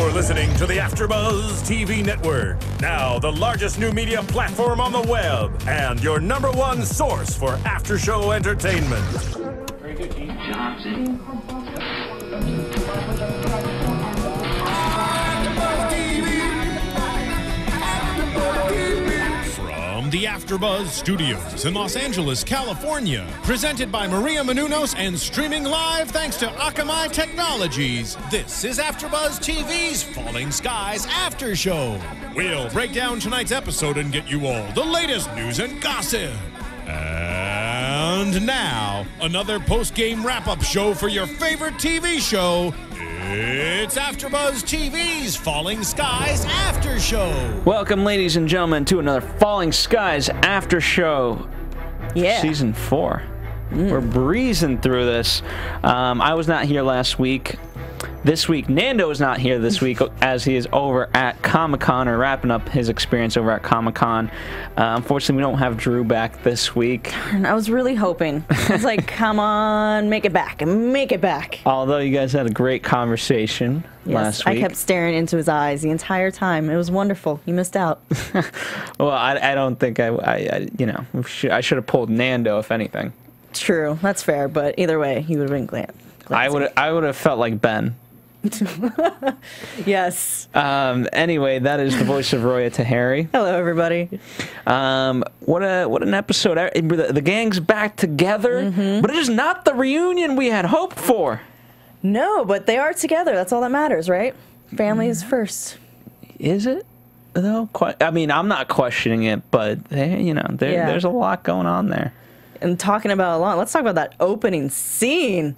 You're listening to the AFTERBUZZ TV network, now the largest new media platform on the web, and your #1 source for after-show entertainment. Very good, Dean. From the AFTERBUZZ Studios in Los Angeles, California, presented by Maria Menounos and streaming live thanks to Akamai Technologies, this is AFTERBUZZ TV's Falling Skies After Show. We'll break down tonight's episode and get you all the latest news and gossip. And now, another post-game wrap-up show for your favorite TV show. It's AFTERBUZZ TV's Falling Skies After Show. Welcome, ladies and gentlemen, to another Falling Skies After Show. Yeah. Season 4. We're breezing through this. I was not here last week. This week, Nando is not here this week as he is over at Comic-Con, or wrapping up his experience over at Comic-Con. Unfortunately, we don't have Drew back this week. I was really hoping. I was like, come on, make it back, make it back. Although you guys had a great conversation last week. I kept staring into his eyes the entire time. It was wonderful. You missed out. Well, I don't think I should have pulled Nando, if anything. True, that's fair, but either way, he would have been glad. I would have felt like Ben. Yes. Anyway, that is the voice of Roya Taheri. Hello, everybody. What an episode. The gang's back together, but it is not the reunion we had hoped for. No, but they are together. That's all that matters, right? Family is first. Is it, though? I mean, I'm not questioning it, but there's a lot going on there. And talking about a lot, let's talk about that opening scene.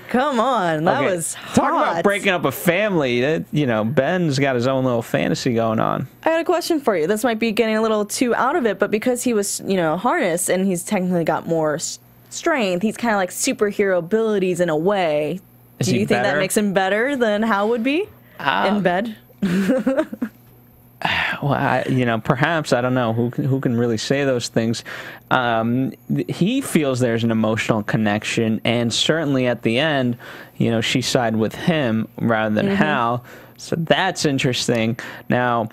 Come on, that was hot. Talk about breaking up a family. Ben's got his own little fantasy going on. I got a question for you. This might be getting a little too out of it, but because he was, harnessed and he's technically got more strength, he's kind of like superhero abilities in a way. Do you think that makes him better than Hal would be in bed? Well, perhaps, I don't know who can really say those things. He feels there's an emotional connection, and certainly at the end, she sided with him rather than Hal. So that's interesting. Now,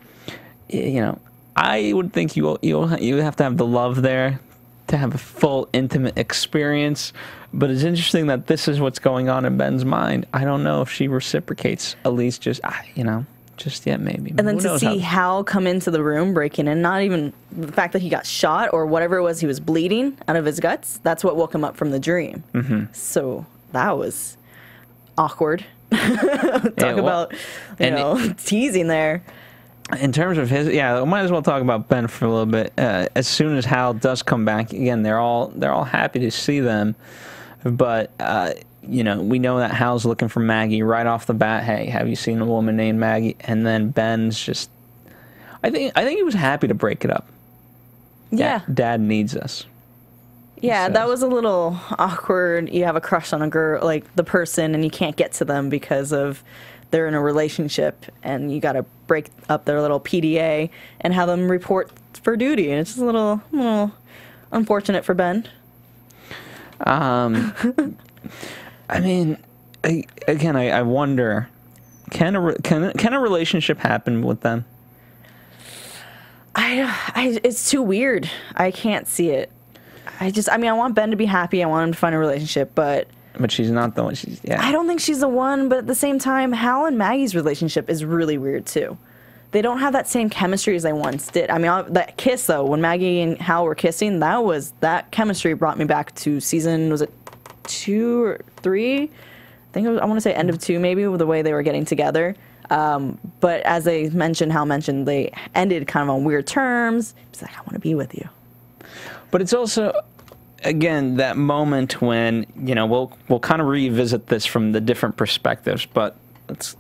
I would think you have to have the love there to have a full intimate experience. But it's interesting that this is what's going on in Ben's mind. I don't know if she reciprocates, at least just yet, maybe. And then to see Hal come into the room, breaking in, not even the fact that he got shot or whatever it was, he was bleeding out of his guts, that's what woke him up from the dream. So that was awkward. About teasing there. In terms of his, we might as well talk about Ben for a little bit. As soon as Hal does come back, again, they're all happy to see them, but we know that Hal's looking for Maggie right off the bat. Hey, have you seen a woman named Maggie? And then Ben's just, I think he was happy to break it up. Yeah. Dad needs us. Yeah, that was a little awkward. You have a crush on a girl, like the person, and you can't get to them because of they're in a relationship, and you got to break up their little PDA and have them report for duty. And it's just a little unfortunate for Ben. I mean, again, I wonder, can a relationship happen with them? It's too weird. I can't see it. I want Ben to be happy. I want him to find a relationship, but she's not the one. I don't think she's the one, but at the same time, Hal and Maggie's relationship is really weird, too. They don't have that same chemistry as they once did. I mean, that kiss, though, when Maggie and Hal were kissing, that chemistry brought me back to season, was it 2 or 3? I think I want to say end of 2, maybe, with the way they were getting together. But as Hal mentioned, they ended kind of on weird terms. He's like, I want to be with you. But it's also, again, that moment when, we'll kind of revisit this from the different perspectives, but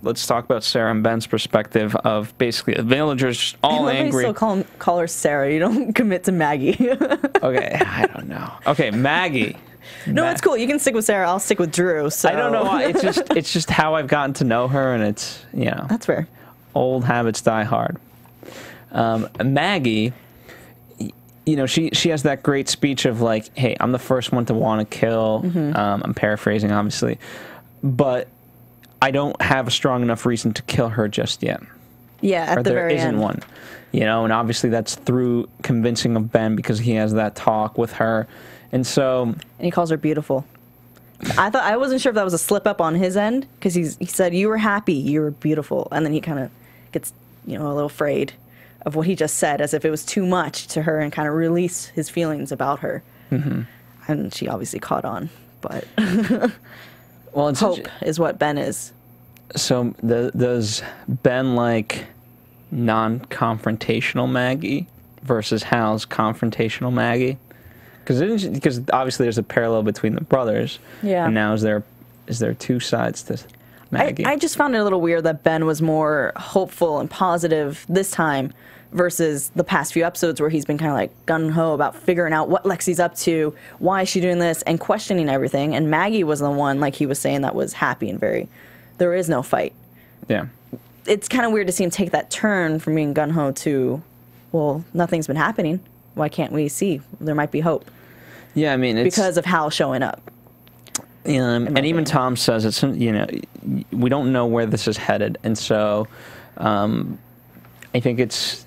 let's talk about Sarah and Ben's perspective of basically the villagers all angry. You still call her Sarah. You don't commit to Maggie. Okay, I don't know. Okay, Maggie. No, it's cool. You can stick with Sarah. I'll stick with Drew. So. I don't know why. It's just how I've gotten to know her, and it's that's fair. Old habits die hard. Maggie, she has that great speech of like, hey, I'm the first one to want to kill. I'm paraphrasing, obviously, but I don't have a strong enough reason to kill her just yet. Yeah, at the very end. There isn't one. You know, and obviously that's through convincing of Ben because he has that talk with her. And so... And he calls her beautiful. I wasn't sure if that was a slip up on his end because he said, you were happy, you were beautiful. And then he kind of gets, you know, a little afraid of what he just said as if it was too much to her and kind of release his feelings about her. Mm-hmm. And she obviously caught on. But well, hope is what Ben is. So does Ben like non-confrontational Maggie versus Hal's confrontational Maggie? Because obviously there's a parallel between the brothers. Yeah. And now is there two sides to Maggie? I just found it a little weird that Ben was more hopeful and positive this time versus the past few episodes where he's been kind of like gung-ho about figuring out what Lexi's up to, why is she doing this, and questioning everything. And Maggie was the one, like he was saying, that was happy and there is no fight. Yeah. It's kind of weird to see him take that turn from being gung-ho to, well, nothing's been happening. Why can't we see? There might be hope. Yeah, I mean, it's... Because of Hal showing up. And even Tom says, it's, you know, we don't know where this is headed. And so I think it's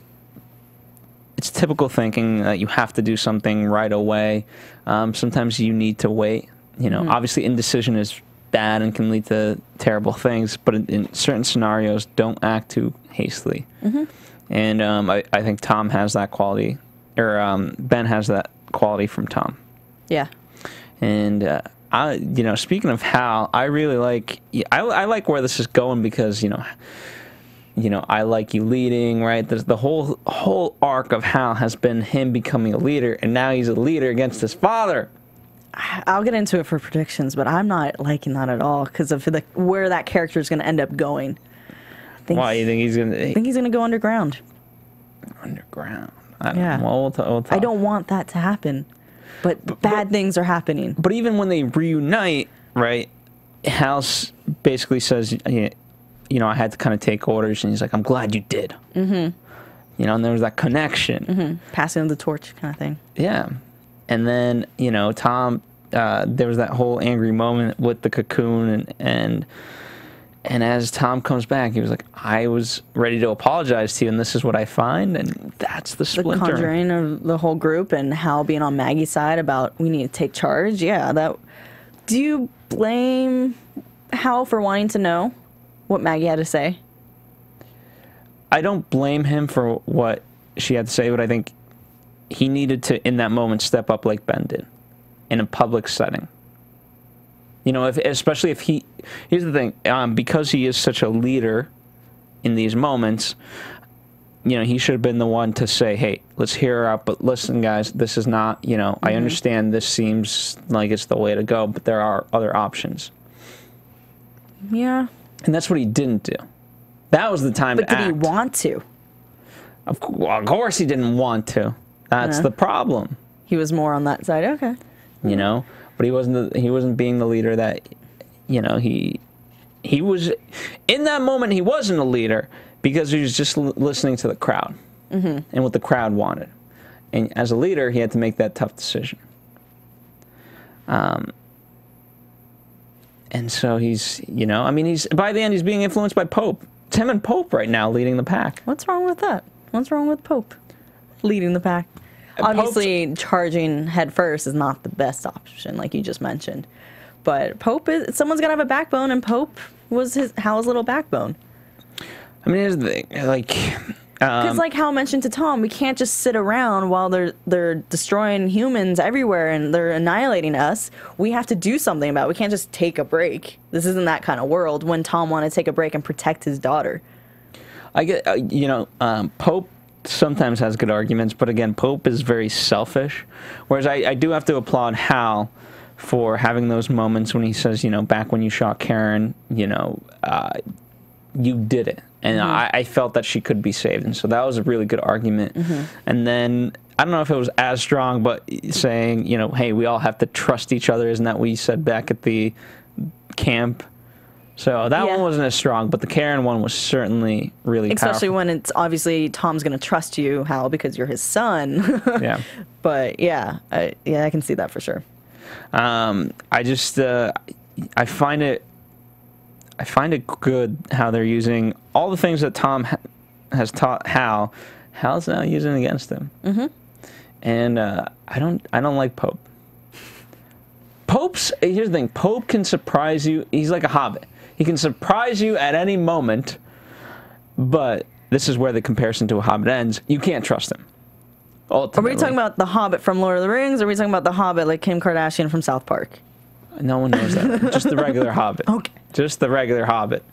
typical thinking that you have to do something right away. Sometimes you need to wait. You know, obviously indecision is bad and can lead to terrible things, but in certain scenarios, don't act too hastily. And I think Tom has that quality, or Ben has that quality from Tom. Yeah. And you know, speaking of Hal, I really like. I like where this is going because you know, I like you leading, right? There's the whole arc of Hal has been him becoming a leader, and now he's a leader against his father. I'll get into it for predictions, but I'm not liking that at all because of where that character is going to end up going. Why you think he's going to? I think he's going to go underground. Underground. I don't know. We'll talk. I don't want that to happen, but bad things are happening. But even when they reunite, right? Hal basically says, you know, I had to kind of take orders, and he's like, I'm glad you did. You know, and there was that connection. Passing the torch kind of thing. Yeah. And then, you know, Tom, there was that whole angry moment with the cocoon, and as Tom comes back, he was like, I was ready to apologize to you, and this is what I find, and that's the splinter. The conjuring of the whole group, and Hal being on Maggie's side about we need to take charge. Yeah, that. Do you blame Hal for wanting to know what Maggie had to say? I don't blame him for what she had to say, but I think he needed to, in that moment, step up like Ben did, in a public setting. You know, especially if he... Here's the thing. Because he is such a leader in these moments, you know, he should have been the one to say, hey, let's hear her out, but listen, guys, this is not, you know, I understand this seems like it's the way to go, but there are other options. Yeah. And that's what he didn't do. That was the time to act. But did he want to? Of course he didn't want to. That's the problem. He was more on that side. Okay. You know, but he wasn't being the leader that, you know, he was in that moment. He wasn't a leader because he was just listening to the crowd and what the crowd wanted. And as a leader, he had to make that tough decision. And so he's, you know, I mean, by the end, he's being influenced by Pope. It's him and Pope right now leading the pack. What's wrong with that? What's wrong with Pope leading the pack? Obviously, charging head first is not the best option, like you just mentioned. But Pope is, someone's got to have a backbone, and Pope was Hal's little backbone. I mean, here's the thing, like... Because like Hal mentioned to Tom, we can't just sit around while they're destroying humans everywhere and they're annihilating us. We have to do something about it. We can't just take a break. This isn't that kind of world when Tom wanted to take a break and protect his daughter. I get, you know, Pope sometimes has good arguments, but again, Pope is very selfish. Whereas I do have to applaud Hal for having those moments when he says, you know, back when you shot Karen, you know, you did it. And I felt that she could be saved. And so that was a really good argument. And then, I don't know if it was as strong, but saying, you know, hey, we all have to trust each other. Isn't that what you said back at the camp? So that one wasn't as strong, but the Karen one was certainly really Especially powerful. when it's obviously Tom's going to trust you, Hal, because you're his son. Yeah. But yeah, I can see that for sure. I just, I find it I find it good how they're using all the things that Tom has taught Hal. Hal's now using against him. Mm-hmm. And I don't like Pope. Here's the thing. Pope can surprise you. He's like a hobbit. He can surprise you at any moment, but this is where the comparison to a hobbit ends. You can't trust him. Ultimately. Are we talking about the Hobbit from Lord of the Rings, or are we talking about the Hobbit like Kim Kardashian from South Park? No one knows that. Just the regular Hobbit. Okay. Just the regular Hobbit.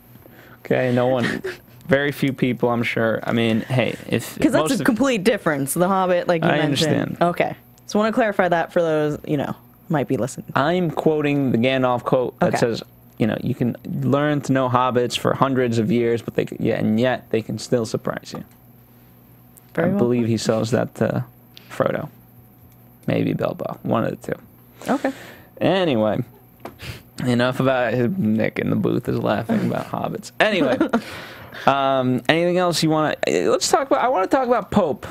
Okay, no one... Very few people, I'm sure. I mean, hey, because that's a complete difference. The Hobbit, like you mentioned. I understand. Okay, so I want to clarify that for those, might be listening. I'm quoting the Gandalf quote that says, you can learn to know hobbits for hundreds of years, but and yet they can still surprise you. I believe he sells that to Frodo, maybe Bilbo, one of the two. Okay. Anyway, enough about it. Nick in the booth is laughing about hobbits. Anyway. Anything else you want to... Let's talk about... I want to talk about Pope.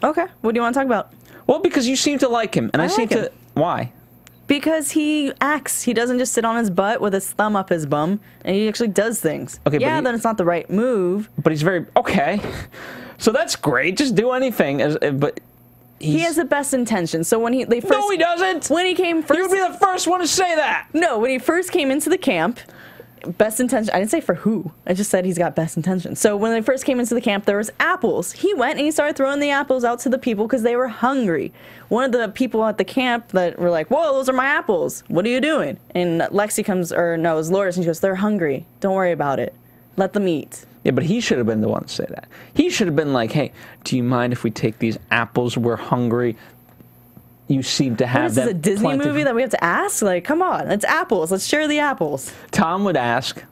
Okay. What do you want to talk about? Well, because you seem to like him, and I seem to... Why? Because he acts. He doesn't just sit on his butt with his thumb up his bum, and he actually does things. Okay, yeah, then it's not the right move. But he's very... Okay. So that's great. Just do anything. But... He has the best intentions. So when they first... No, he doesn't! When he came first... You'd be the first one to say that! No, when he first came into the camp... Best intention. I didn't say for who. I just said he's got best intentions. So when they first came into the camp, there was apples. He went and he started throwing the apples out to the people because they were hungry. One of the people at the camp that were like, "Whoa, those are my apples. What are you doing?" And Lexi comes, or no, it was Lourdes, and she goes, "They're hungry. Don't worry about it. Let them eat." Yeah, but he should have been the one to say that. He should have been like, "Hey, do you mind if we take these apples? We're hungry." You seem to have that. Is this a Disney movie that we have to ask? Like, come on, it's apples. Let's share the apples. Tom would ask.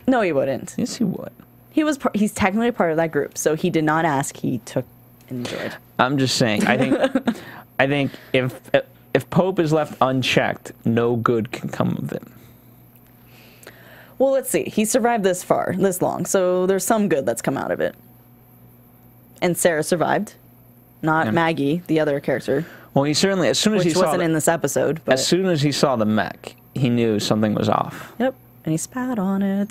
No, he wouldn't. Yes, he would. He's technically part of that group, so he did not ask. He took and enjoyed. I'm just saying. I think if Pope is left unchecked, no good can come of it. Well, let's see. He survived this long, so there's some good that's come out of it. And Sarah survived, not Maggie, the other character. Well, he certainly, as soon as he saw... Which wasn't in this episode. But as soon as he saw the mech, he knew something was off. Yep, and he spat on it.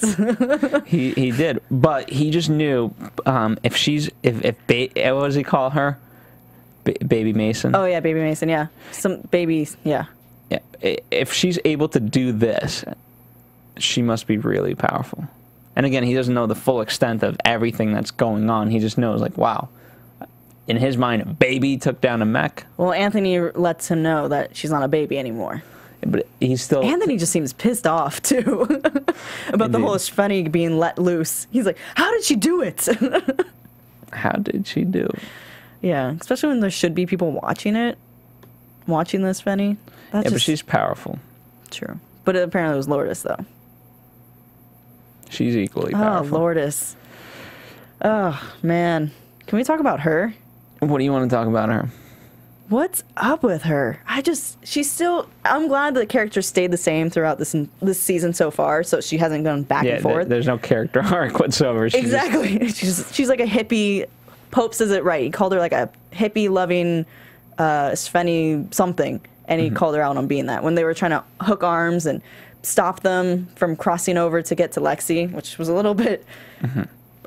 he did, but he just knew what does he call her? Baby Mason? Oh, yeah, Baby Mason, yeah. Some babies, yeah. Yeah, if she's able to do this, she must be really powerful. And again, he doesn't know the full extent of everything that's going on. He just knows, like, wow. In his mind, a baby took down a mech. Well, Anthony lets him know that she's not a baby anymore. But he's still... Anthony just seems pissed off, too, about the whole Svitek being let loose. He's like, how did she do it? How did she do it? Yeah, especially when there should be people watching this Svitek. But she's powerful. True. But apparently it was Lourdes, though. She's equally powerful. Oh, Lourdes. Oh, man. Can we talk about her? What do you want to talk about her? What's up with her? I'm glad the character stayed the same throughout this season so far, so she hasn't gone back and forth. There's no character arc whatsoever. Exactly. She's like a hippie. Pope says it right. He called her like a hippie loving Svenny something, and he called her out on being that. When they were trying to hook arms and stop them from crossing over to get to Lexi, which was a little bit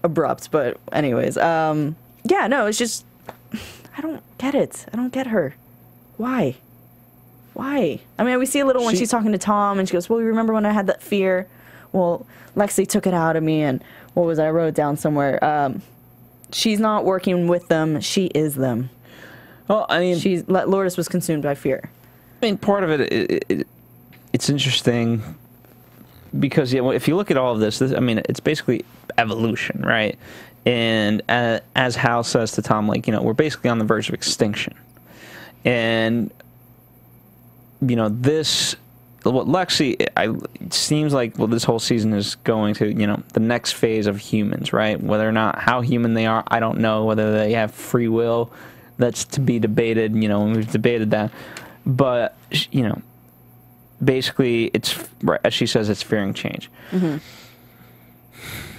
abrupt, but anyways. Yeah, no, it's just... I don't get it. I don't get her. Why? I mean, we see a little when she's talking to Tom, and she goes, well, you remember when I had that fear? Well, Lexi took it out of me, and what was it? I wrote it down somewhere. She's not working with them. She is them. Well, I mean... Lourdes was consumed by fear. I mean, part of it's interesting because if you look at all of this, I mean, it's basically evolution, right? And as Hal says to Tom, like, we're basically on the verge of extinction. And, what Lexi, it seems like, this whole season is going to, the next phase of humans, right? Whether or not, how human they are, I don't know. Whether they have free will, that's to be debated, and we've debated that. But, basically, it's, as she says, it's fearing change.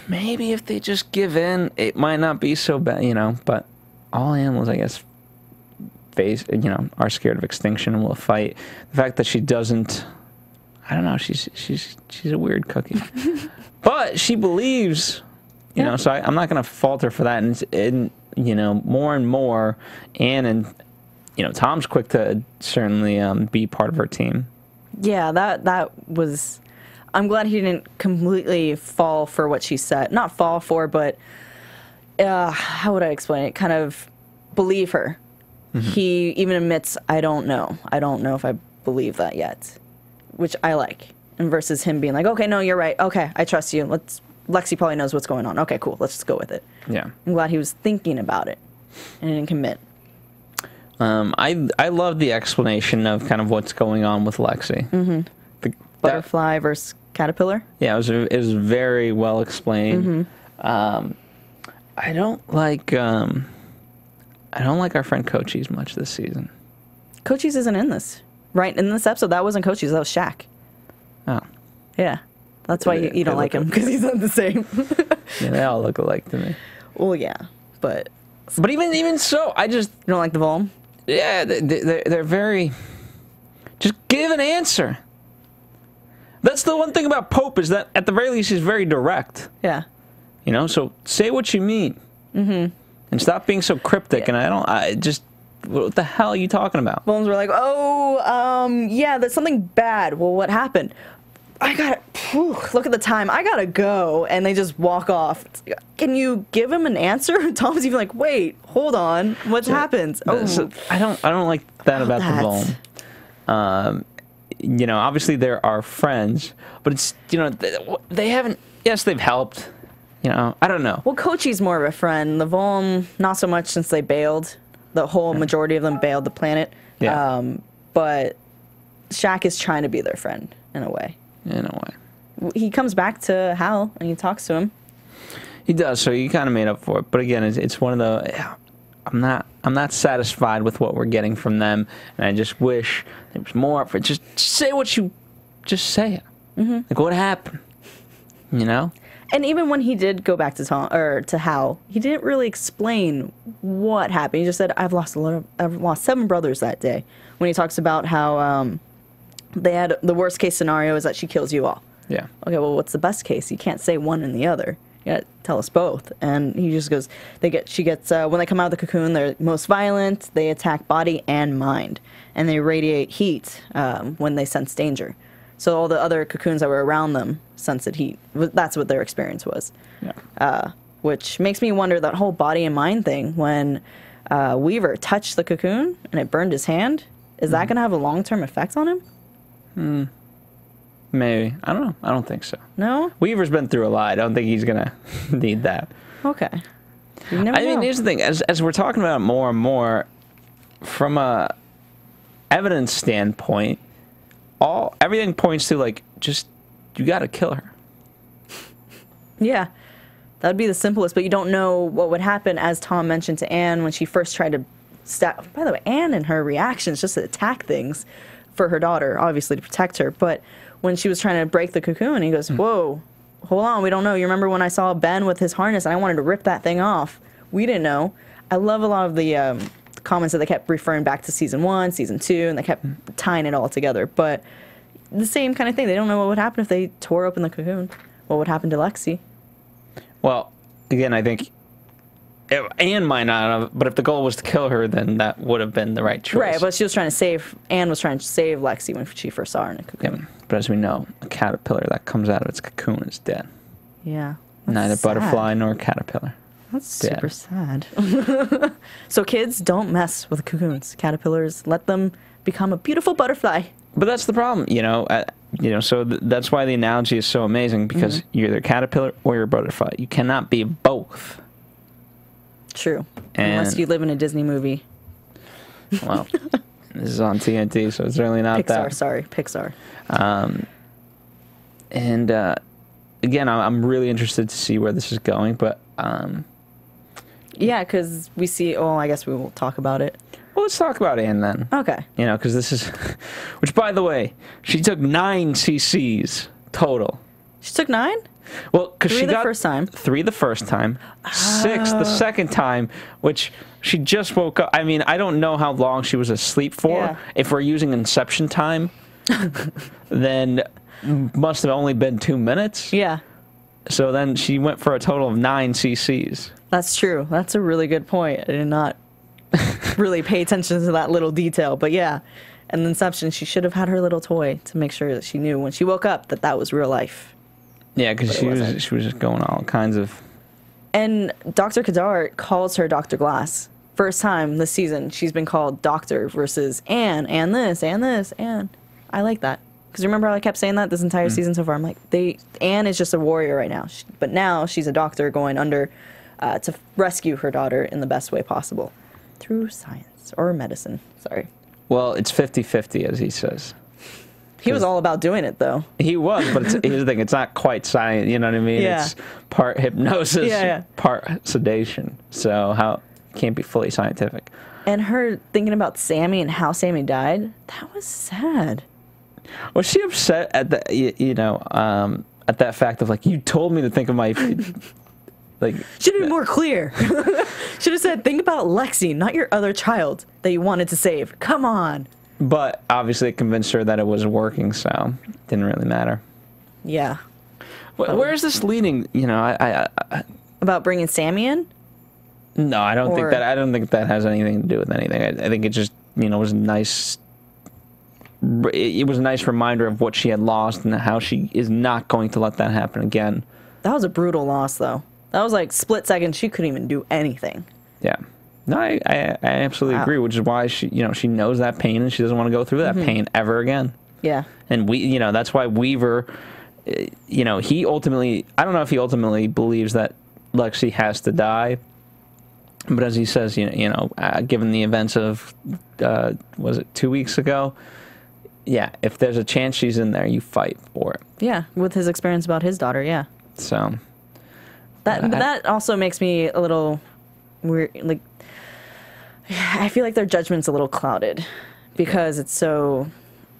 Maybe if they just give in, it might not be so bad, but all animals, I guess, are scared of extinction and will fight. The fact that she doesn't, I don't know. She's a weird cookie, but she believes. You know, so I'm not going to falter for that. And you know, more and more, Anne and you know, Tom's quick to certainly be part of her team. Yeah, that was. I'm glad he didn't completely fall for what she said. Not fall for, but how would I explain it? Kind of believe her. He even admits, I don't know. I don't know if I believe that yet, which I like. And versus him being like, okay, no, you're right. Okay, I trust you. Lexi probably knows what's going on. Okay, cool. Let's just go with it. Yeah. I'm glad he was thinking about it and didn't commit. I love the explanation of kind of what's going on with Lexi. Butterfly versus caterpillar. Yeah, it was very well explained. I don't like our friend Cochise much this season. Cochise isn't in this. Right, in this episode, that wasn't Cochise, that was Shaq. Oh. Yeah. That's why you don't like him, because he's not the same. Yeah, they all look alike to me. Well, yeah, but even so, I just... You don't like the Volm? Yeah, they're very... Just give an answer. That's the one thing about Pope, is that at the very least he's very direct. Yeah. You know, so say what you mean. And stop being so cryptic, and what the hell are you talking about? Volms were like, yeah, there's something bad. Well, what happened? Look at the time. I gotta go. And they just walk off. Can you give him an answer? Tom's even like, wait, hold on. What happened? So I don't like that about the Volm. You know, obviously there are friends, but it's, you know, they haven't, yes, they've helped. You know, I don't know. Well, Kochi's more of a friend. The Volm, not so much since they bailed. The whole majority of them bailed the planet. Yeah. But Shaq is trying to be their friend, in a way. In a way. He comes back to Hal, and he talks to him. He does, so you kind of made up for it. But again, it's one of the... I'm not satisfied with what we're getting from them, and I just wish there was more. Just say what you... Just say it. Like, what happened? You know? And even when he did go back to Hal, he didn't really explain what happened. He just said, I've lost 7 brothers that day. When he talks about how they had the worst case scenario is that she kills you all. Yeah. Okay, well, what's the best case? You can't say one and the other. You gotta tell us both. And he just goes, she gets when they come out of the cocoon, they're most violent. They attack body and mind, and they radiate heat when they sense danger. So all the other cocoons that were around them sensed heat. That's what their experience was. Yeah. Which makes me wonder that whole body and mind thing. When Weaver touched the cocoon and it burned his hand, is that going to have a long-term effect on him? Maybe. I don't know. I don't think so. No? Weaver's been through a lot. I don't think he's going to need that. Okay. You never know. I mean, here's the thing. As we're talking about it more and more, from a evidence standpoint, everything points to, like, just, you got to kill her. Yeah. That would be the simplest, but you don't know what would happen, as Tom mentioned to Anne when she first tried to stab. By the way, Anne and her reactions just to attack things for her daughter, obviously to protect her, but when she was trying to break the cocoon, he goes, whoa, hold on, we don't know. You remember when I saw Ben with his harness and I wanted to rip that thing off? We didn't know. I love a lot of the comments that they kept referring back to season 1, season 2, and they kept tying it all together, but the same kind of thing. They don't know what would happen if they tore open the cocoon. What would happen to Lexi? Well, again, I think Anne might not have, but if the goal was to kill her, then that would have been the right choice. Right, but Anne was trying to save Lexi when she first saw her in a cocoon. Yeah, but as we know, a caterpillar that comes out of its cocoon is dead. Yeah. Neither sad. Butterfly nor caterpillar. That's dead. Super sad. So kids, don't mess with cocoons. Caterpillars, let them become a beautiful butterfly. But that's the problem, you know. So that's why the analogy is so amazing, because you're either a caterpillar or you're a butterfly. You cannot be both. True. Unless you live in a Disney movie. Well, this is on TNT, so it's really not that. Pixar. And again, I'm really interested to see where this is going, but yeah, because we see. Oh, I guess we will talk about it. Well, let's talk about Anne then. Okay. You know, because this is, which by the way, she took 9 CCs total. She took 9? Well, because she got 3 the first time. 3 the first time, 6 the second time, which she just woke up. I mean, I don't know how long she was asleep for. Yeah. If we're using Inception time, then must have only been 2 minutes. Yeah. So then she went for a total of 9 cc's. That's true. That's a really good point. I did not really pay attention to that little detail. But yeah, in Inception, she should have had her little toy to make sure that she knew when she woke up that that was real life. Yeah, because she was just going all kinds of... And Dr. Kadar calls her Dr. Glass. First time this season, she's been called Doctor versus Anne, and this, and this, and I like that. Because remember how I kept saying that this entire season so far? I'm like, Anne is just a warrior right now. But now she's a doctor going under to rescue her daughter in the best way possible. Through science. Or medicine. Sorry. Well, it's 50-50, as he says. He was all about doing it, though. He was, but here's the thing. It's not quite science, you know what I mean? Yeah. It's part hypnosis, part sedation. So how can't be fully scientific. And her thinking about Sammy and how Sammy died, that was sad. Was she upset at the, at that fact of, like, you told me to think of my... Like, should have been more clear. Should have said, think about Lexi, not your other child that you wanted to save. Come on. But obviously it convinced her that it was working, so it didn't really matter. Yeah. Where is this leading? You know, I about bringing Sammy in? No, I don't think that. I don't think that has anything to do with anything. I think it just, was nice. It was a nice reminder of what she had lost and how she is not going to let that happen again. That was a brutal loss, though. That was like split second. She couldn't even do anything. Yeah. No, I absolutely agree, which is why she knows that pain and she doesn't want to go through that pain ever again. Yeah. And that's why Weaver, he ultimately, I don't know if he ultimately believes that Lexi has to die, but as he says, given the events of, was it 2 weeks ago? Yeah, if there's a chance she's in there, you fight for it. Yeah, with his experience about his daughter, yeah. So. That also makes me a little weird, like, I feel like their judgment's a little clouded because it's so,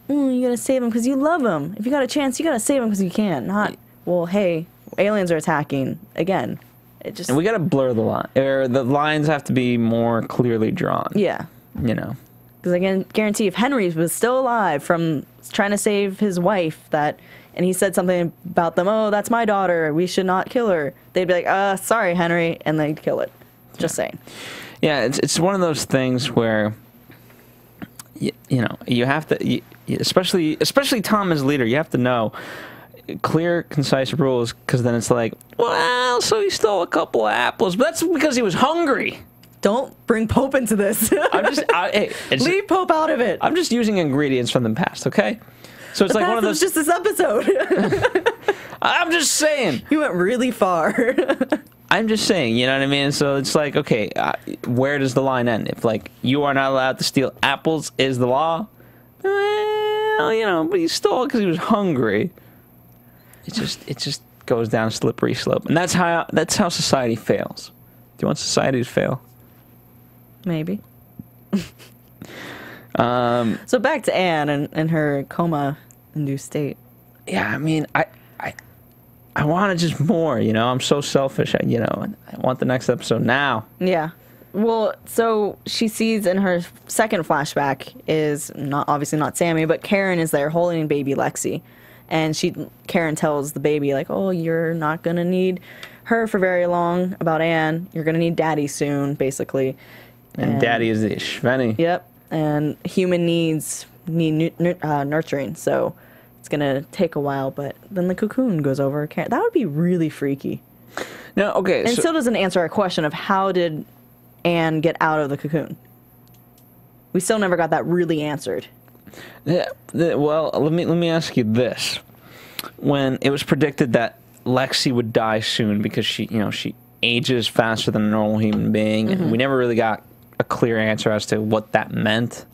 you gotta save him because you love him. If you got a chance, you gotta save him because you can. Not, well, hey, aliens are attacking again. It just, and we gotta blur the line, or the lines have to be more clearly drawn. Yeah. Because I can guarantee if Henry was still alive from trying to save his wife, and he said something about them, oh, that's my daughter, we should not kill her, they'd be like, sorry, Henry, and they'd kill it. Just saying. Yeah, it's one of those things where, you have to, especially Tom as leader, you have to know clear, concise rules, because then it's like, well, so he stole a couple of apples, but that's because he was hungry. Don't bring Pope into this. Leave Pope out of it. I'm just using ingredients from the past, okay? So it's like one of those. Just this episode. I'm just saying. You went really far. I'm just saying, you know what I mean? So it's like, okay, where does the line end? If, like, you are not allowed to steal apples is the law, well, but he stole it because he was hungry. It just goes down a slippery slope. And that's how society fails. Do you want society to fail? Maybe. So back to Anne and her coma-induced state. Yeah, I mean, I wanted just more, I'm so selfish. I want the next episode now. Yeah. Well, so she sees in her second flashback is obviously not Sammy, but Karen is there holding baby Lexi. And Karen tells the baby, like, oh, you're not going to need her for very long about Anne. You're going to need daddy soon, basically. And daddy is the Shveni. Yep. And human needs need nurturing, so it's going to take a while, but then the cocoon goes over. That would be really freaky. No, okay. And still doesn't answer our question of how did Anne get out of the cocoon. We still never got that really answered. Yeah, well, let me ask you this. When it was predicted that Lexi would die soon because she ages faster than a normal human being, and we never really got a clear answer as to what that meant.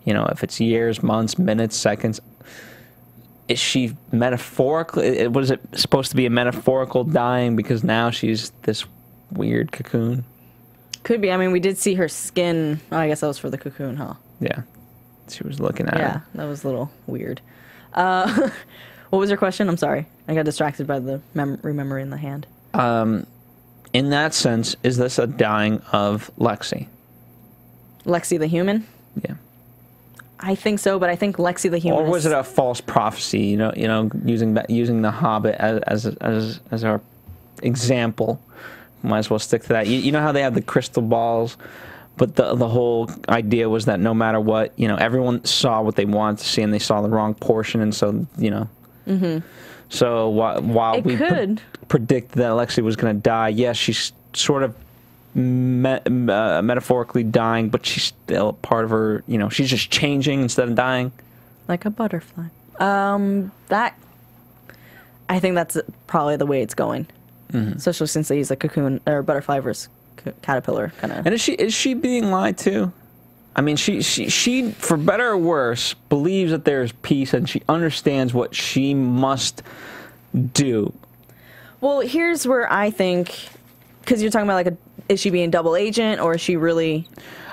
If it's years, months, minutes, seconds. Is she metaphorically? Was it supposed to be a metaphorical dying because now she's this weird cocoon? Could be. I mean, we did see her skin. Oh, I guess that was for the cocoon, huh? Yeah. She was looking at her. Yeah, that was a little weird. What was your question? I'm sorry. I got distracted by the remembering the hand. In that sense, is this a dying of Lexi? Lexi the human? Yeah. I think so, but I think Lexi the human. Or was it a false prophecy? Using the Hobbit as our example. Might as well stick to that. You know how they have the crystal balls, but the whole idea was that no matter what, everyone saw what they wanted to see, and they saw the wrong portion, and so So while we predicted that Lexi was going to die, yes, she's sort of metaphorically dying, but she's still part of her. She's just changing instead of dying, like a butterfly. I think that's probably the way it's going. Especially since they use a cocoon or butterfly versus caterpillar kind of. And is she being lied to? I mean, she for better or worse believes that there's peace, and she understands what she must do. Well, here's where I think, because you're talking about is she being double agent, or is she really?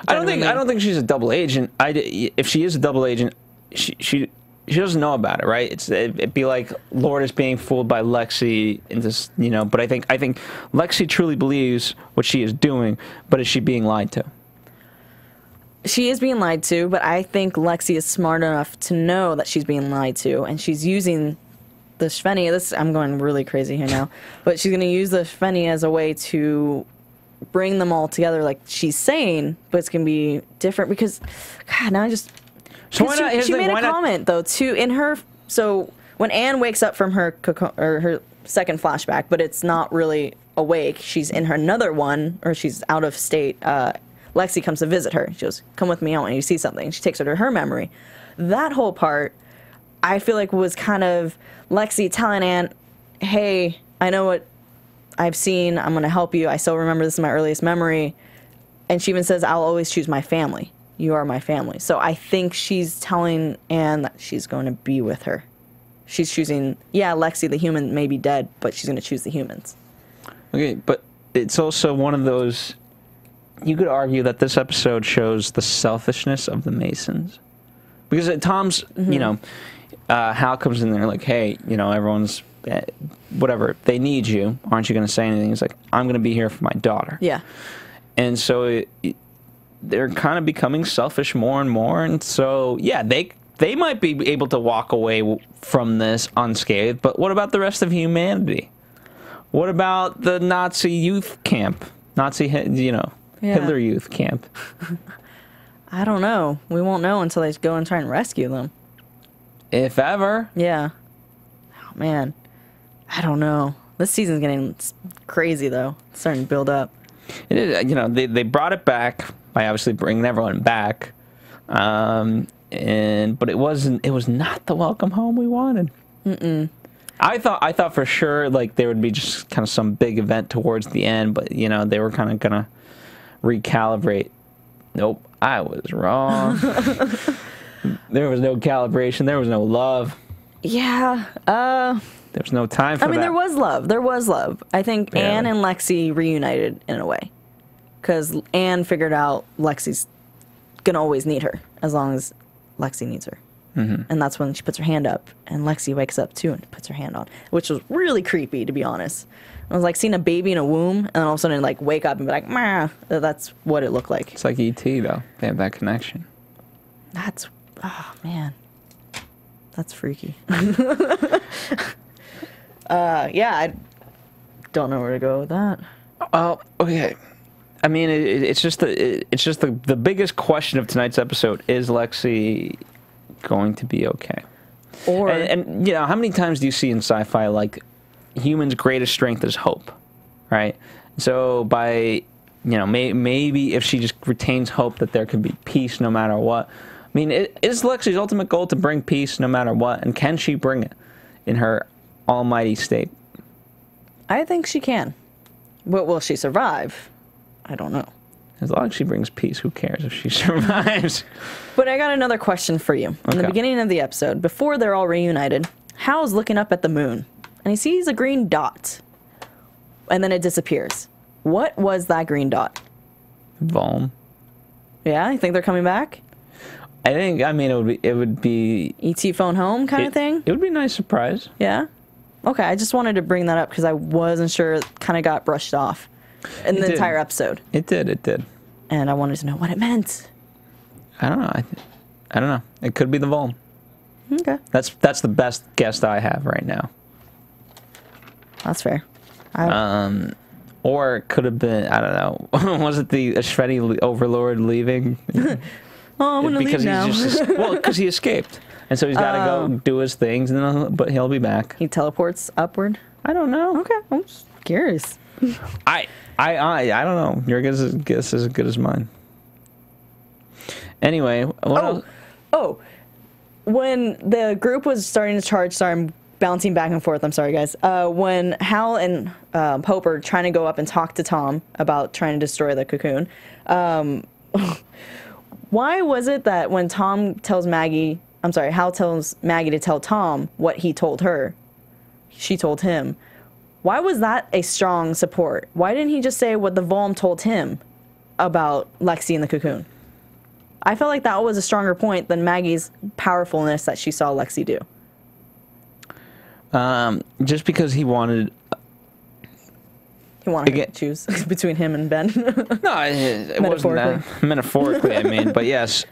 I don't think she's a double agent. If she is a double agent, she doesn't know about it, right? It'd be like Lord is being fooled by Lexi into, But I think Lexi truly believes what she is doing, but is she being lied to? She is being lied to, but I think Lexi is smart enough to know that she's being lied to, and she's using the Shveni. I'm going really crazy here now, but she's going to use the Shveni as a way to bring them all together, like she's saying, but it's going to be different because, God, now I just. So she made a comment though too in her. So when Anne wakes up from her second flashback, but it's not really awake. She's in her another one, or she's out of state. Lexi comes to visit her. She goes, "Come with me. I want you to see something." She takes her to her memory. That whole part, I feel like, was kind of Lexi telling Anne, "Hey, I know what I've seen. I'm going to help you. I still remember this is my earliest memory." And she even says, "I'll always choose my family. You are my family." So I think she's telling Anne that she's going to be with her. She's choosing, Lexi the human may be dead, but she's going to choose the humans. Okay, but it's also one of those, you could argue that this episode shows the selfishness of the Masons. Because at Tom's, Hal comes in there like, "Hey, everyone's, whatever, they need you. Aren't you going to say anything?" He's like, "I'm going to be here for my daughter." Yeah. And so they're kind of becoming selfish more and more, and so they might be able to walk away from this unscathed, but what about the rest of humanity? What about the Nazi youth camp? Hitler youth camp? I don't know. We won't know until they go and try and rescue them. If ever. Yeah. Oh, man. I don't know. This season's getting crazy, though. It's starting to build up. It is, they brought it back by obviously bringing everyone back, but it was not the welcome home we wanted. I thought for sure there would be just kind of some big event towards the end, but they were kind of gonna recalibrate. Nope, I was wrong. There was no calibration. There was no love. Yeah. There was no time for that. There was love. There was love. I think Anne and Lexi reunited in a way. Because Anne figured out Lexi's going to always need her as long as Lexi needs her. And that's when she puts her hand up. And Lexi wakes up too and puts her hand on. Which was really creepy, to be honest. I was like seeing a baby in a womb and then all of a sudden wake up and be like, "Mah." That's what it looked like. It's like E.T. though. They have that connection. Oh man. That's freaky. I don't know where to go with that. Oh, okay. I mean, it's just the biggest question of tonight's episode: is Lexi going to be okay? Or and how many times do you see in sci-fi humans' greatest strength is hope, right? So by maybe if she just retains hope that there can be peace no matter what. I mean, is Lexi's ultimate goal to bring peace no matter what, and can she bring it in her almighty state? I think she can. But will she survive? I don't know. As long as she brings peace, who cares if she survives? But I got another question for you. In the beginning of the episode, before they're all reunited, Hal's looking up at the moon, and he sees a green dot, and then it disappears. What was that green dot? Volm. Yeah, you think they're coming back? It would be E.T. phone home kind of thing? It would be a nice surprise. Yeah? Okay, I just wanted to bring that up because I wasn't sure. It kind of got brushed off in the entire episode. It did. And I wanted to know what it meant. I don't know. I don't know. It could be the Volm. Okay. That's the best guess I have right now. That's fair. Or it could have been, I don't know. Was it the Shreddy overlord leaving? Oh, I'm gonna leave now. Well, because he escaped, and so he's got to go do his things, but he'll be back. He teleports upward. I don't know. Okay, I'm just curious. I don't know. Your guess is as good as mine. Anyway, when the group was starting to charge, sorry, I'm bouncing back and forth. I'm sorry, guys. When Hal and Pope are trying to go up and talk to Tom about trying to destroy the cocoon, why was it that when Hal tells Maggie to tell Tom what he told her, she told him? Why was that a strong support? Why didn't he just say what the Volm told him about Lexi and the cocoon? I felt like that was a stronger point than Maggie's powerfulness that she saw Lexi do. Just because he wanted... He wanted to choose between him and Ben. No, it wasn't that. Metaphorically, I mean. But yes,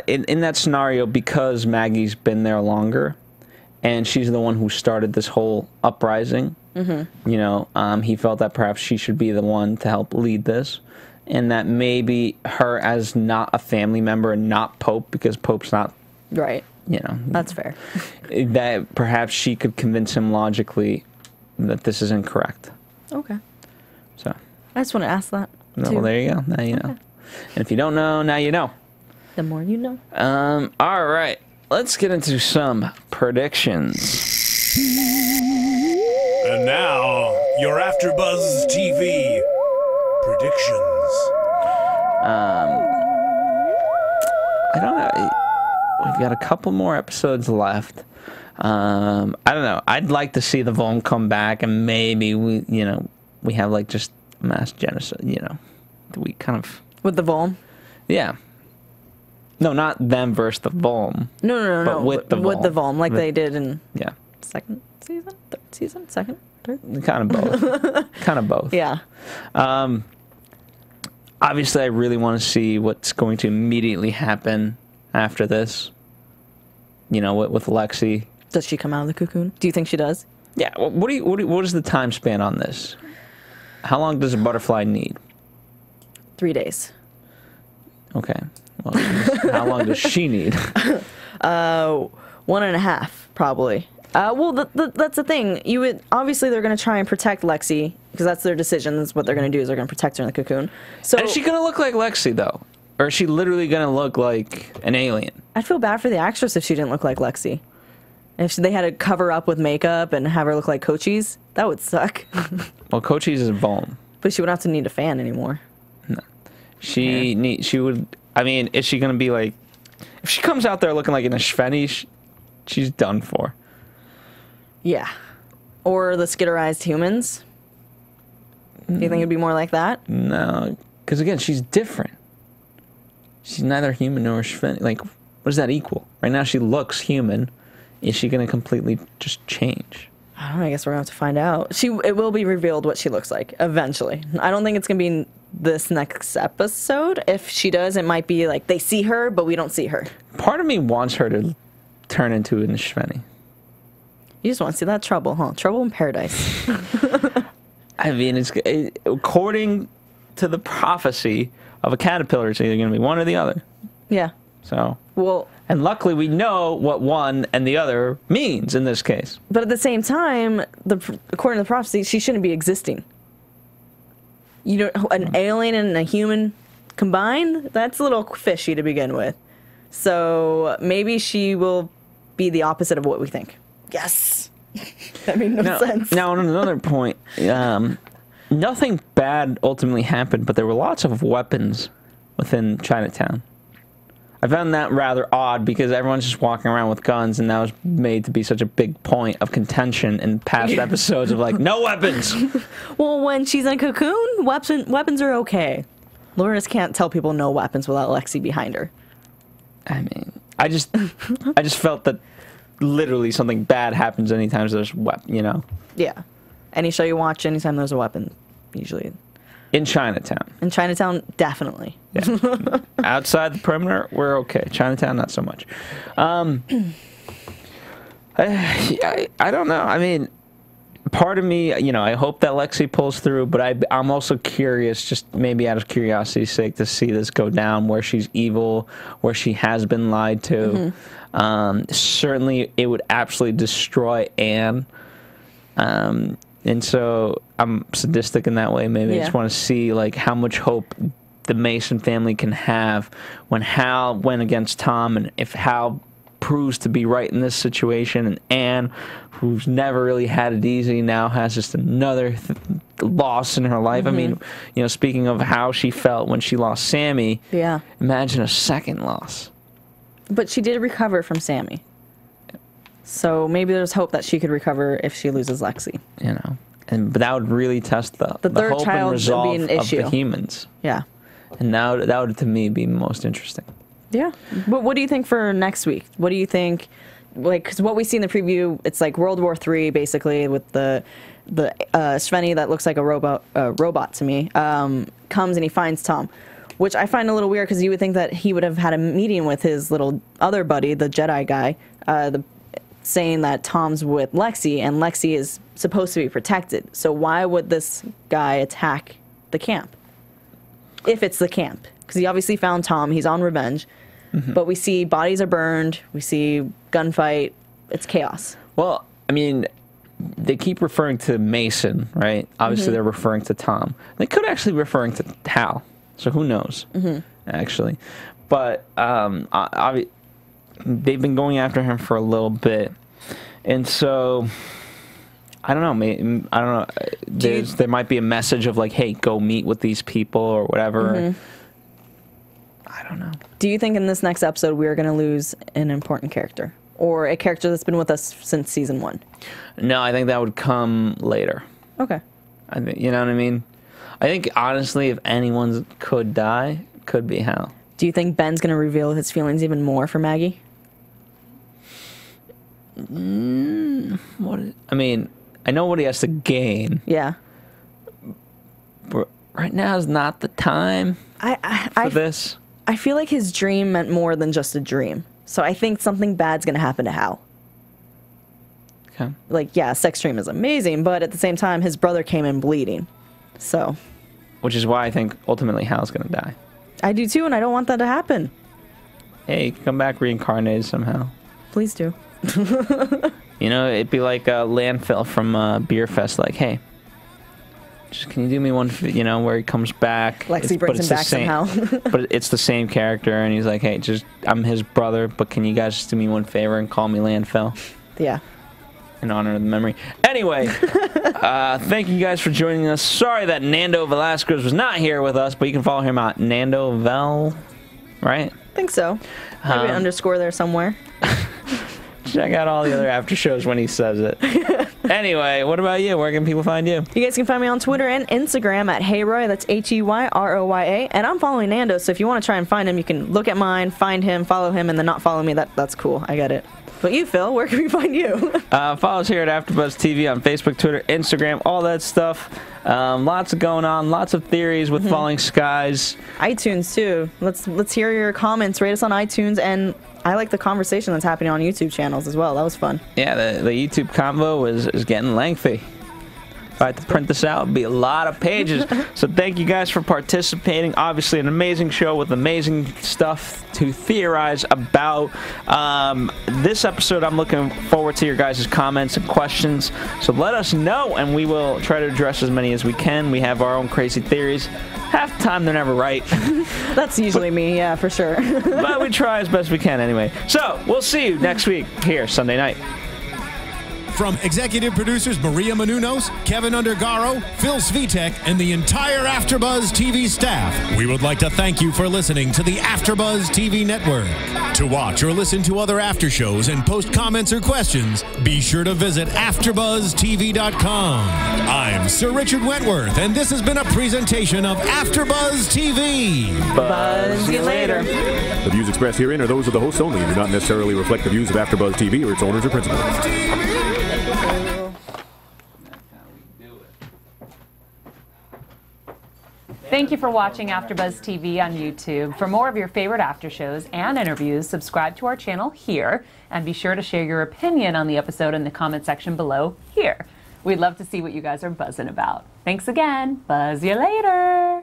in that scenario, because Maggie's been there longer, and she's the one who started this whole uprising, you know, he felt that perhaps she should be the one to help lead this, and that maybe her as not a family member and not Pope, because Pope's not... Right. You know. That's fair. That perhaps she could convince him logically that this is incorrect. Okay. So I just want to ask that. Well, there you go. Now you know. And if you don't know, now you know. The more you know. All right. Let's get into some predictions. And now, your AfterBuzz TV predictions. I don't know. We've got a couple more episodes left. I don't know. I'd like to see the Volm come back, and maybe we have like just mass genocide. You know, we kind of with the Volm. Yeah. No, not them versus the Volm. No. But with the Volm, like they did in second season, third season, second, third. Kind of both. Yeah. Obviously, I really want to see what's going to immediately happen after this. You know, with Lexi. Does she come out of the cocoon? Do you think she does? Yeah. What is the time span on this? How long does a butterfly need? 3 days. Okay. Well, how long does she need? 1.5, probably. Well, that's the thing. Obviously they're going to try and protect Lexi because that's their decision. That's what they're going to do is they're going to protect her in the cocoon. So and is she going to look like Lexi though, or is she literally going to look like an alien? I'd feel bad for the actress if she didn't look like Lexi. If they had to cover up with makeup and have her look like Cochise, that would suck. Well, Cochise is Volm. But she wouldn't have to need a fan anymore. No, she would. I mean, is she going to be like? If she comes out there looking like an Ashveni, she's done for. Yeah. Or the skitterized humans. Do you think it'd be more like that? No, because again, she's different. She's neither human nor Ashveni. Like, what does that equal? Right now, she looks human. Is she going to completely just change? I don't know. I guess we're going to have to find out. It will be revealed what she looks like eventually. I don't think it's going to be in this next episode. If she does, it might be like they see her, but we don't see her. Part of me wants her to turn into an Ashveni. You just want to see that trouble, huh? Trouble in paradise. I mean, it's according to the prophecy of a caterpillar, it's either going to be one or the other. Yeah. So. Well. And luckily, we know what one and the other means in this case. But at the same time, according to the prophecy, she shouldn't be existing. You know, an alien and a human combined, that's a little fishy to begin with. So maybe she will be the opposite of what we think. Yes. That made no sense. Now, on another point, nothing bad ultimately happened, but there were lots of weapons within Chinatown. I found that rather odd because everyone's just walking around with guns, and that was made to be such a big point of contention in past episodes of like, no weapons! Well, when she's in a cocoon, weapons are okay. Lourdes can't tell people no weapons without Lexi behind her. I mean, I just felt that literally something bad happens anytime there's a weapon, you know? Yeah. Any show you watch, anytime there's a weapon, usually In Chinatown. In Chinatown, definitely. Yeah. Outside the perimeter, we're okay. Chinatown, not so much. I don't know. I mean, part of me, you know, I hope that Lexi pulls through, but I'm also curious, just maybe out of curiosity's sake, to see this go down, where she's evil, where she has been lied to. Certainly, it would absolutely destroy Anne. And so I'm sadistic in that way. Maybe I just want to see like how much hope the Mason family can have when Hal went against Tom, and if Hal proves to be right in this situation, and Anne, who's never really had it easy, now has just another loss in her life. I mean, you know, speaking of how she felt when she lost Sammy, imagine a second loss. But she did recover from Sammy. So maybe there's hope that she could recover if she loses Lexi. You know, but that would really test the third hope child and resolve would be an issue. of the humans. Yeah. And now that would, to me, be most interesting. Yeah. But what do you think for next week? What do you think? Like, because what we see in the preview, it's like World War III, basically, with the Svenny that looks like a robot to me, comes and he finds Tom. Which I find a little weird, because you would think that he would have had a meeting with his little other buddy, the Jedi guy, saying that Tom's with Lexi, and Lexi is supposed to be protected. So why would this guy attack the camp? If it's the camp. Because he obviously found Tom, he's on revenge. But we see bodies are burned, we see gunfight, it's chaos. Well, I mean, they keep referring to Mason, right? Obviously they're referring to Tom. They could actually be referring to Hal. So who knows, actually. But they've been going after him for a little bit. And so, I don't know. I don't know. There might be a message of like, hey, go meet with these people or whatever. I don't know. Do you think in this next episode we are going to lose an important character? Or a character that's been with us since season 1? No, I think that would come later. Okay. I think, you know what I mean? I think, honestly, if anyone could die, it could be Hal. Do you think Ben's going to reveal his feelings even more for Maggie? I mean, I know what he has to gain. Yeah. But right now is not the time for this. I feel like his dream meant more than just a dream. So I think something bad's going to happen to Hal. Okay. Like, yeah, sex dream is amazing, but at the same time, his brother came in bleeding. So. Which is why I think ultimately Hal's going to die. I do too, and I don't want that to happen. Hey, he can come back reincarnated somehow. Please do. You know, it'd be like a landfill from Beer Fest. Like, hey, just can you do me one, you know, where he comes back. Lexi brings him back somehow. But it's the same character, and he's like, hey, I'm his brother, but can you guys just do me one favor and call me Landfill? Yeah. In honor of the memory. Anyway, thank you guys for joining us. Sorry that Nando Velasquez was not here with us, but you can follow him at Nando Vel, right? I think so. Maybe an underscore there somewhere. Check out all the other after shows when he says it. Anyway, what about you? Where can people find you? You guys can find me on Twitter and Instagram at HeyRoya. That's HeyRoya. And I'm following Nando, so if you want to try and find him, you can look at mine, find him, follow him, and then not follow me. That's cool. I get it. But you, Phil, where can we find you? Follow us here at AfterBuzz TV on Facebook, Twitter, Instagram, all that stuff. Lots of going on, lots of theories with Falling Skies. iTunes, too. Let's hear your comments. Rate us on iTunes, and I like the conversation that's happening on YouTube channels as well. That was fun. Yeah, the YouTube combo is getting lengthy. If I had to print this out, it'd be a lot of pages. So thank you guys for participating. Obviously, an amazing show with amazing stuff to theorize about. This episode, I'm looking forward to your guys' comments and questions. So let us know, and we will try to address as many as we can. We have our own crazy theories. Half the time, they're never right. That's usually me, yeah, for sure. But we try as best we can anyway. So we'll see you next week here, Sunday night. From executive producers Maria Menounos, Kevin Undergaro, Phil Svitek, and the entire AfterBuzz TV staff, we would like to thank you for listening to the AfterBuzz TV network. To watch or listen to other after shows and post comments or questions, be sure to visit AfterBuzzTV.com. I'm Sir Richard Wentworth, and this has been a presentation of AfterBuzz TV. Buzz you later. The views expressed herein are those of the hosts only and do not necessarily reflect the views of AfterBuzz TV or its owners or principals. Thank you for watching AfterBuzz TV on YouTube. For more of your favorite after shows and interviews, subscribe to our channel here, and be sure to share your opinion on the episode in the comment section below here. We'd love to see what you guys are buzzing about. Thanks again. Buzz you later.